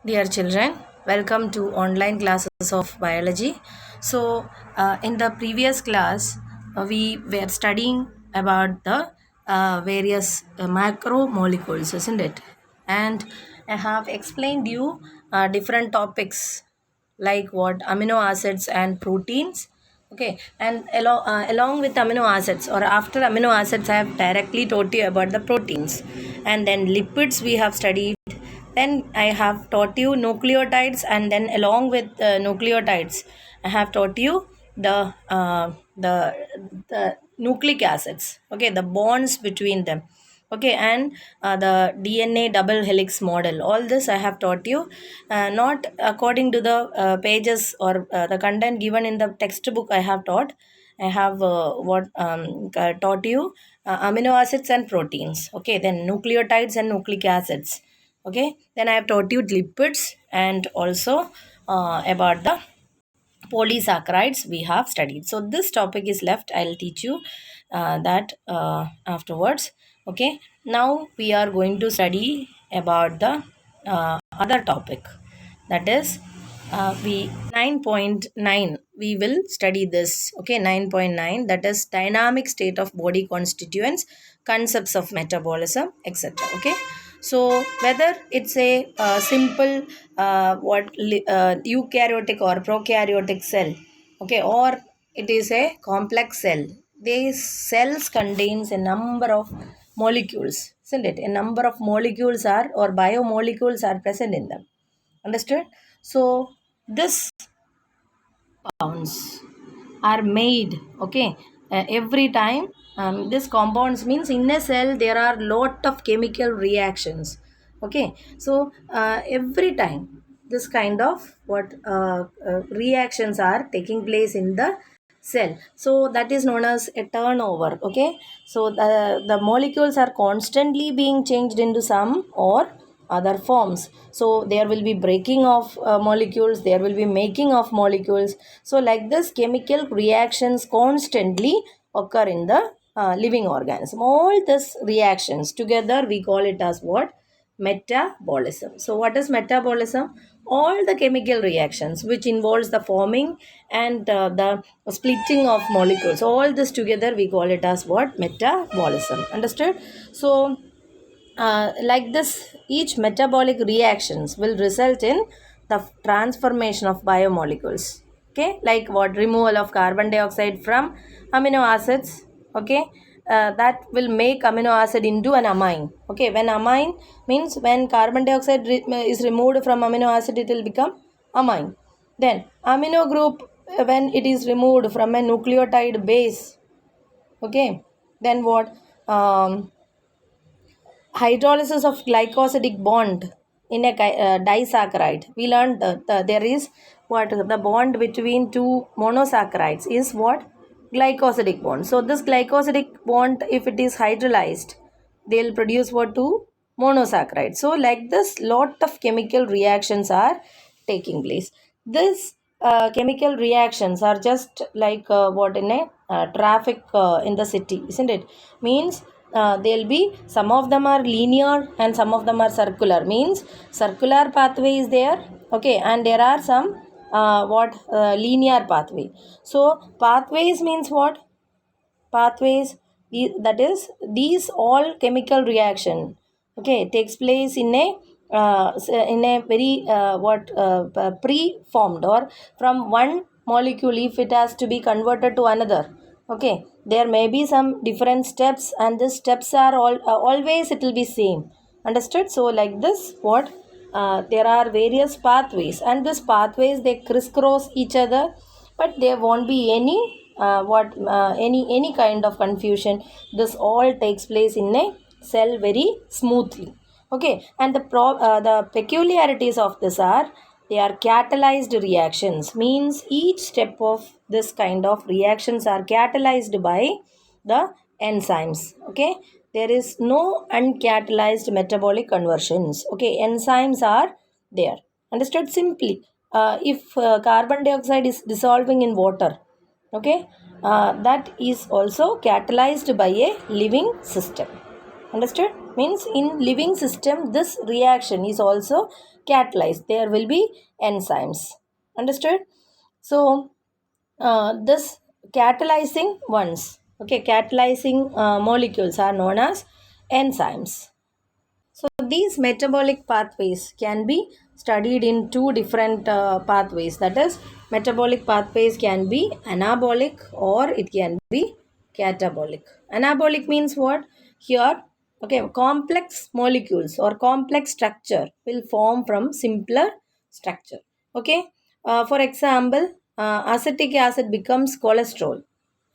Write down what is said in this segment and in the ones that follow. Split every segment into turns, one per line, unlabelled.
Dear children, welcome to online classes of biology. In the previous class, we were studying about the various macromolecules, isn't it? And I have explained you different topics like what amino acids and proteins. Okay, and along with amino acids or after amino acids, I have directly taught you about the proteins, and then lipids we have studied. Then I have taught you nucleotides, and then along with nucleotides, I have taught you the nucleic acids. Okay, the bonds between them. Okay, and the DNA double helix model. All this I have taught you, not according to the pages or the content given in the textbook. I have taught. I have taught you amino acids and proteins. Okay, then nucleotides and nucleic acids. Okay, then I have taught you lipids and also about the polysaccharides we have studied. So this topic is left. I'll teach you that afterwards. Okay, now we are going to study about the other topic, that is we 9.9 we will study this. Okay, 9.9, that is dynamic state of body constituents, concepts of metabolism, etc. Okay, so whether it's a simple eukaryotic or prokaryotic cell, okay, or it is a complex cell, these cells contains a number of molecules, isn't it? A number of molecules are or biomolecules are present in them. Understood? So this compounds are made. Okay, every time this compounds means in a cell there are lot of chemical reactions. Okay, so every time this kind of reactions are taking place in the cell, so that is known as a turnover. Okay, so the molecules are constantly being changed into some or other forms. So there will be breaking of molecules, there will be making of molecules. So like this chemical reactions constantly occur in the living organism. All these reactions together we call it as what? Metabolism. So what is metabolism? All the chemical reactions which involves the forming and the splitting of molecules, all this together we call it as what? Metabolism. Understood? So like this, each metabolic reactions will result in the transformation of biomolecules. Okay, like what? Removal of carbon dioxide from amino acids. Okay, that will make amino acid into an amine. Okay, when amine means when carbon dioxide is removed from amino acid, it will become amine. Then amino group, when it is removed from a nucleotide base. Okay, then what? Hydrolysis of glycosidic bond in a disaccharide. We learned that there is what? The bond between two monosaccharides is what? Glycosidic bond. So this glycosidic bond, if it is hydrolyzed, they'll produce what? Two monosaccharides. So like this, lot of chemical reactions are taking place. This chemical reactions are just like what in a traffic in the city, isn't it? Means there'll be some of them are linear and some of them are circular. Means circular pathway is there. Okay, and there are some linear pathway. So pathways means what? Pathways, that is these all chemical reaction, okay, takes place in a very pre-formed or from one molecule. If it has to be converted to another, okay, there may be some different steps, and the steps are always it will be same. Understood? So like this, what? There are various pathways, and these pathways they crisscross each other, but there won't be any kind of confusion. This all takes place in a cell very smoothly. Okay, and the peculiarities of this are they are catalyzed reactions. Means each step of this kind of reactions are catalyzed by the enzymes. Okay, there is no uncatalyzed metabolic conversions. Okay, enzymes are there. Understood? Simply, if carbon dioxide is dissolving in water, okay, that is also catalyzed by a living system. Understood? Means in living system, this reaction is also catalyzed. There will be enzymes. Understood? So this catalyzing ones, okay, catalyzing molecules are known as enzymes. So these metabolic pathways can be studied in two different pathways. That is, metabolic pathways can be anabolic or it can be catabolic. Anabolic means what? Here, okay, complex molecules or complex structure will form from simpler structure. Okay, for example, acetic acid becomes cholesterol.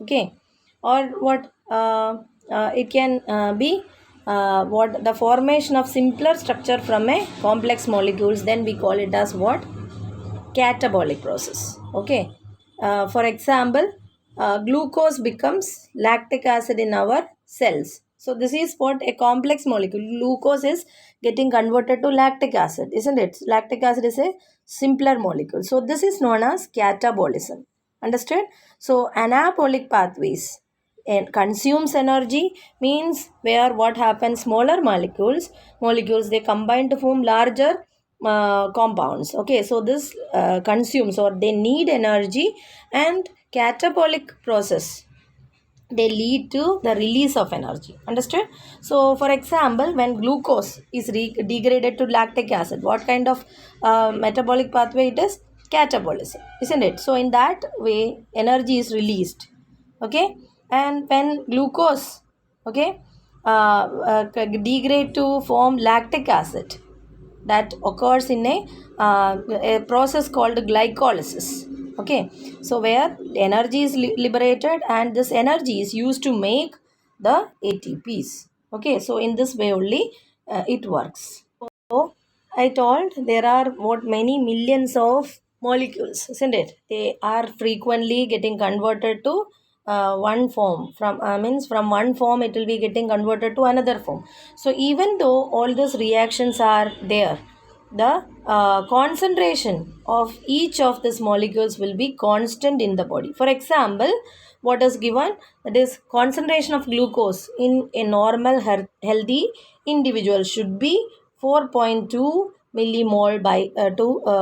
Okay, or what? It can be what the formation of simpler structure from a complex molecules, then we call it as what? Catabolic process. Okay, for example, glucose becomes lactic acid in our cells. So this is what a complex molecule. Glucose is getting converted to lactic acid, isn't it? Lactic acid is a simpler molecule, so this is known as catabolism. Understood? So anabolic pathways and consumes energy means where what happens, smaller molecules they combine to form larger compounds. Okay, so this consumes or they need energy, and catabolic process, they lead to the release of energy. Understood? So for example, when glucose is degraded to lactic acid, what kind of metabolic pathway it is? Catabolism, isn't it? So in that way energy is released. Okay, and when glucose, okay, degrade to form lactic acid, that occurs in a process called glycolysis. Okay, so where energy is liberated and this energy is used to make the ATPs. Okay, so in this way only it works. So I told there are what many millions of molecules, isn't it? They are frequently getting converted to one form. From means from one form it will be getting converted to another form. So even though all these reactions are there, the concentration of each of these molecules will be constant in the body. For example, what is given, that is concentration of glucose in a normal healthy individual should be 4.2 millimole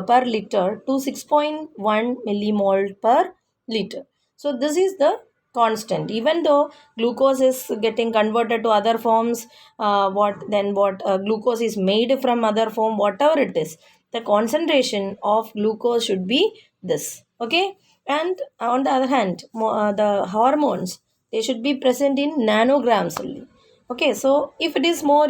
per liter to 6.1 millimole per liter. So this is the constant. Even though glucose is getting converted to other forms, what glucose is made from other form, whatever it is, the concentration of glucose should be this. Okay, and on the other hand, the hormones, they should be present in nanograms only. Okay, so if it is more,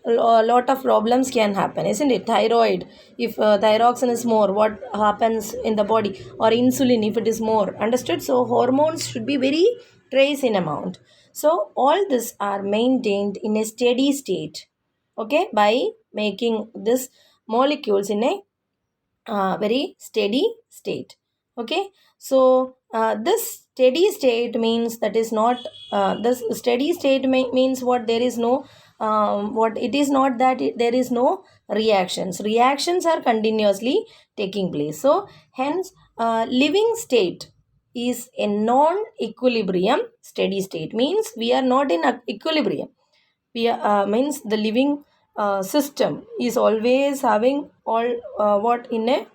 a lot of problems can happen, isn't it? Thyroid, if thyroxine is more, what happens in the body? Or insulin, if it is more. Understood? So hormones should be very trace in amount. So all this are maintained in a steady state, okay, by making this molecules in a very steady state. Okay, so this steady state means that is not this steady state means what? There is no what it is not that there is no reactions are continuously taking place. So hence living state is a non equilibrium. Steady state means we are not in equilibrium. We means the living system is always having all what in a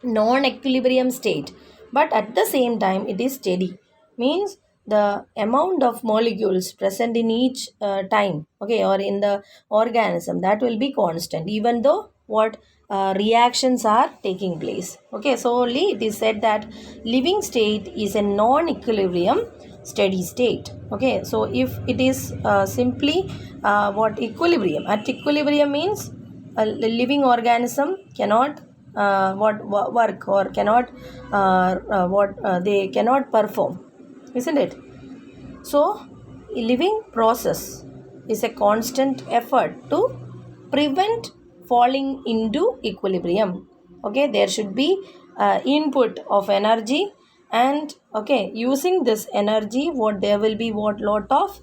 non-equilibrium state, but at the same time it is steady. Means the amount of molecules present in each time, okay, or in the organism, that will be constant even though what reactions are taking place. Okay, so only it is said that living state is a non-equilibrium steady state. Okay, so if it is simply what equilibrium, at equilibrium means a living organism cannot work or cannot they cannot perform, isn't it? So a living process is a constant effort to prevent falling into equilibrium. Okay, there should be input of energy, and okay, using this energy, what there will be what lot of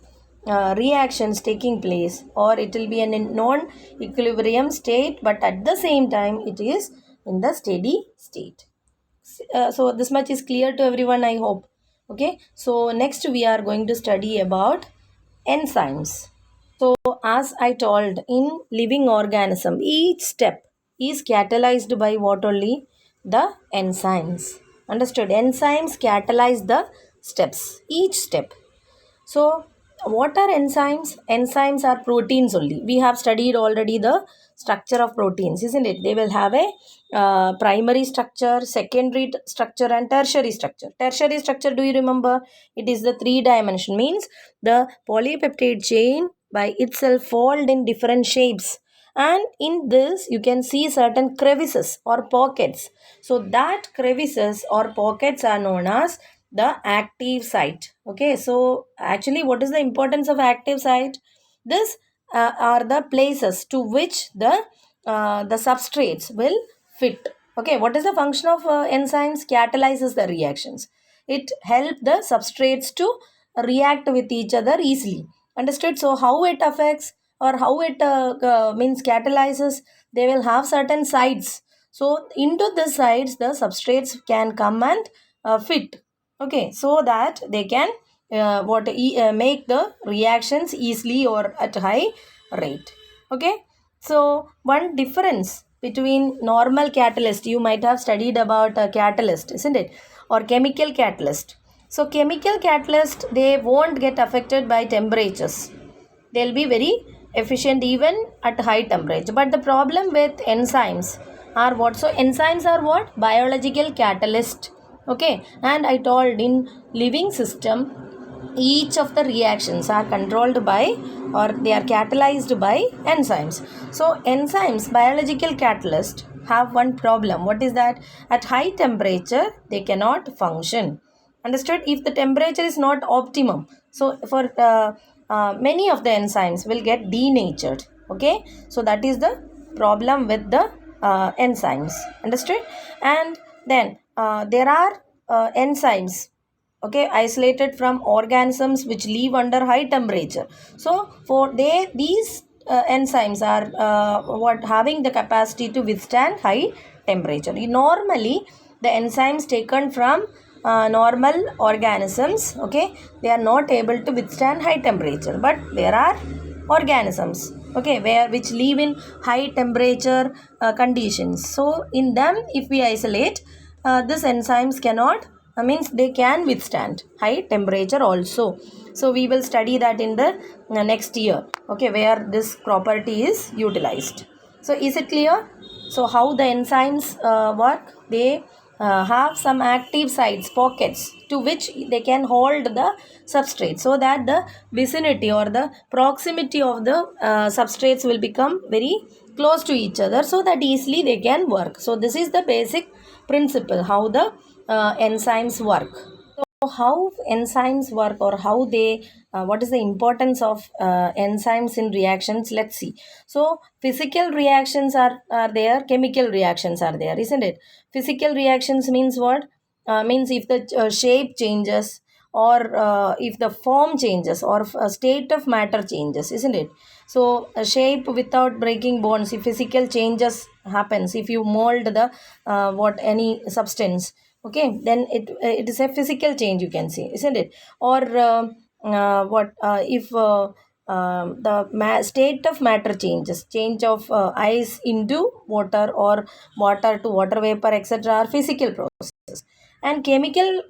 reactions taking place, or it will be a non equilibrium state, but at the same time it is in the steady state. So this much is clear to everyone, I hope. Okay, so next we are going to study about enzymes. So as I told, in living organism, each step is catalyzed by what only? The enzymes. Understood? Enzymes catalyze the steps, each step. So, what are enzymes? Enzymes are proteins only. We have studied already the structure of proteins, isn't it? They will have a primary structure, secondary structure, and tertiary structure. Tertiary structure, do you remember? It is the three dimension, means the polypeptide chain by itself fold in different shapes. And in this, you can see certain crevices or pockets. So, that crevices or pockets are known as the active site. Okay, so actually, what is the importance of active site? This are the places to which the substrates will fit. Okay, what is the function of enzymes? Catalyzes the reactions. It help the substrates to react with each other easily. Understood? So how it affects or how it means catalyzes? They will have certain sites. So into the sites, the substrates can come and fit. Okay, so that they can make the reactions easily or at high rate. Okay, so one difference between normal catalyst, you might have studied about a catalyst, isn't it, or chemical catalyst. So chemical catalyst, they won't get affected by temperatures. They'll be very efficient even at high temperature. But the problem with enzymes are what? So enzymes are what? Biological catalyst. Okay, and I told in living system, each of the reactions are controlled by or they are catalyzed by enzymes. So enzymes, biological catalyst, have one problem. What is that? At high temperature they cannot function. Understood? If the temperature is not optimum, so for many of the enzymes will get denatured. Okay, so that is the problem with the enzymes. Understood? And then there are enzymes, okay, isolated from organisms which live under high temperature. So for these enzymes are what having the capacity to withstand high temperature. Normally the enzymes taken from normal organisms, okay, they are not able to withstand high temperature, but there are organisms, okay, which live in high temperature conditions. So in them, if we isolate, these enzymes cannot, means they can withstand high temperature also. So we will study that in the next year, okay, where this property is utilized. So is it clear? So how the enzymes work? They have some active sites, pockets, to which they can hold the substrate, so that the vicinity or the proximity of the substrates will become very close to each other, so that easily they can work. So this is the basic principle how the enzymes work. So how enzymes work, or how they what is the importance of enzymes in reactions? Let's see. So physical reactions are there, chemical reactions are there, isn't it? Physical reactions means what? Means if the shape changes, or if the form changes, or a state of matter changes, isn't it? So a shape without breaking bonds, if physical changes happens, if you mold the what any substance, okay, then it is a physical change, you can say, isn't it? Or what if the state of matter changes, change of ice into water, or water to water vapor, etc., are physical processes. And chemical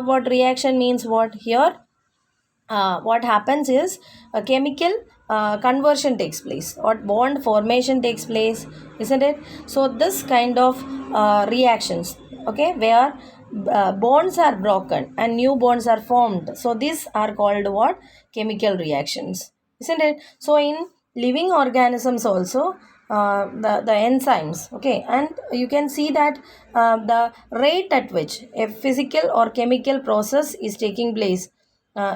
what reaction means what here? What happens is a chemical conversion takes place, or bond formation takes place, isn't it? So this kind of reactions, okay, where bonds are broken and new bonds are formed, so these are called what? Chemical reactions, isn't it? So in living organisms also, the enzymes, okay, and you can see that the rate at which a physical or chemical process is taking place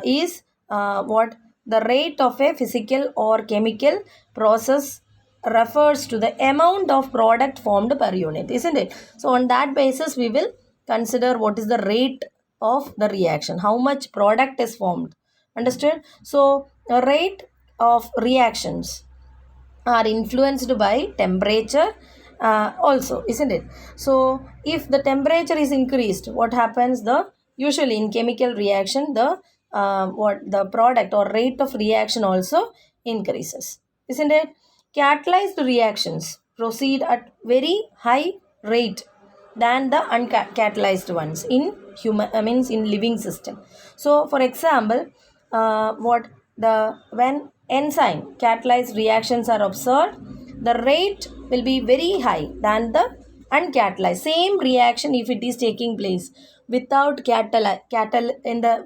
is what? The rate of a physical or chemical process refers to the amount of product formed per unit, isn't it? So on that basis we will consider what is the rate of the reaction, how much product is formed. Understood? So the rate of reactions are influenced by temperature also, isn't it? So if the temperature is increased, what happens? The usually in chemical reaction, the what the product or rate of reaction also increases. isn't it? Catalyzed reactions proceed at very high rate than the uncatalyzed ones in human, means in living system. So for example, what the when enzyme catalyzed reactions are observed, the rate will be very high than the uncatalyzed same reaction if it is taking place without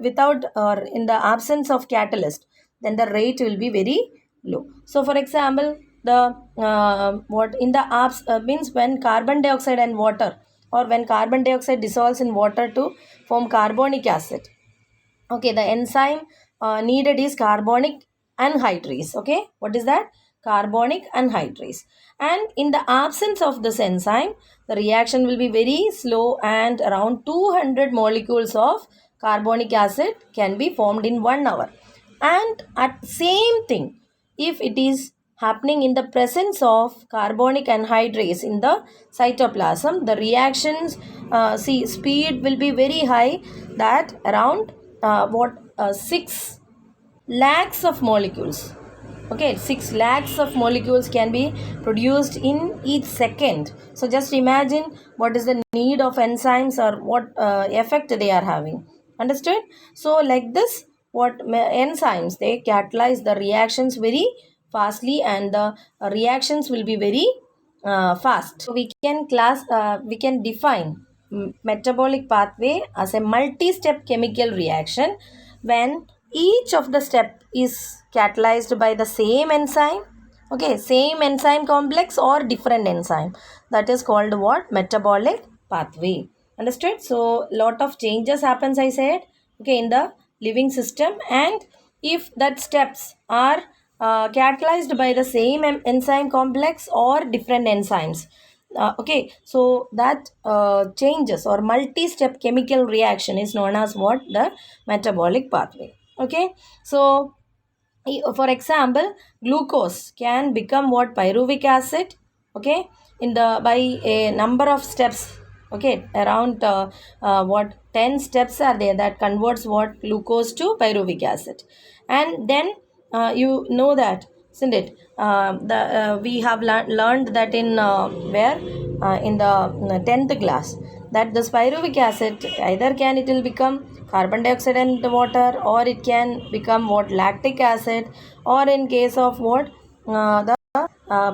without or in the absence of catalyst, then the rate will be very low. So for example, the what in the means when carbon dioxide and water, or when carbon dioxide dissolves in water to form carbonic acid, okay, the enzyme needed is carbonic anhydrase. Okay, what is that? Carbonic anhydrase. And in the absence of this enzyme, the reaction will be very slow, and around 200 molecules of carbonic acid can be formed in 1 hour. And at same thing, if it is happening in the presence of carbonic anhydrase in the cytoplasm, the reactions speed will be very high, that around 6 lakhs of molecules. Okay, 6 lakhs of molecules can be produced in each second. So just imagine what is the need of enzymes, or what effect they are having. Understood? So like this, what enzymes, they catalyze the reactions very fastly, and the reactions will be very fast. So we can define metabolic pathway as a multi-step chemical reaction when each of the step is catalyzed by the same enzyme, okay, same enzyme complex or different enzyme. That is called what? Metabolic pathway. Understood? So lot of changes happens, I said, okay, in the living system, and if that steps are catalyzed by the same enzyme complex or different enzymes, okay, so that changes or multi-step chemical reaction is known as what? The metabolic pathway. Okay, so for example, glucose can become what? Pyruvic acid. Okay, in the by a number of steps. Okay, around what 10 steps are there that converts what? Glucose to pyruvic acid. And then you know that, isn't it? The we have learned that in where in the 10th class, that the pyruvic acid either can, it will become carbon dioxide and water, or it can become what? Lactic acid, or in case of what? The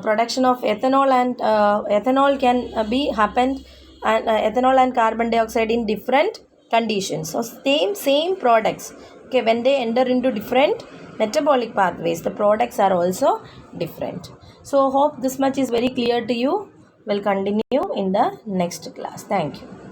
production of ethanol, and ethanol can be happened, and ethanol and carbon dioxide in different conditions. So same products, okay, when they enter into different metabolic pathways, the products are also different. So hope this much is very clear to you. We'll continue in the next class. Thank you.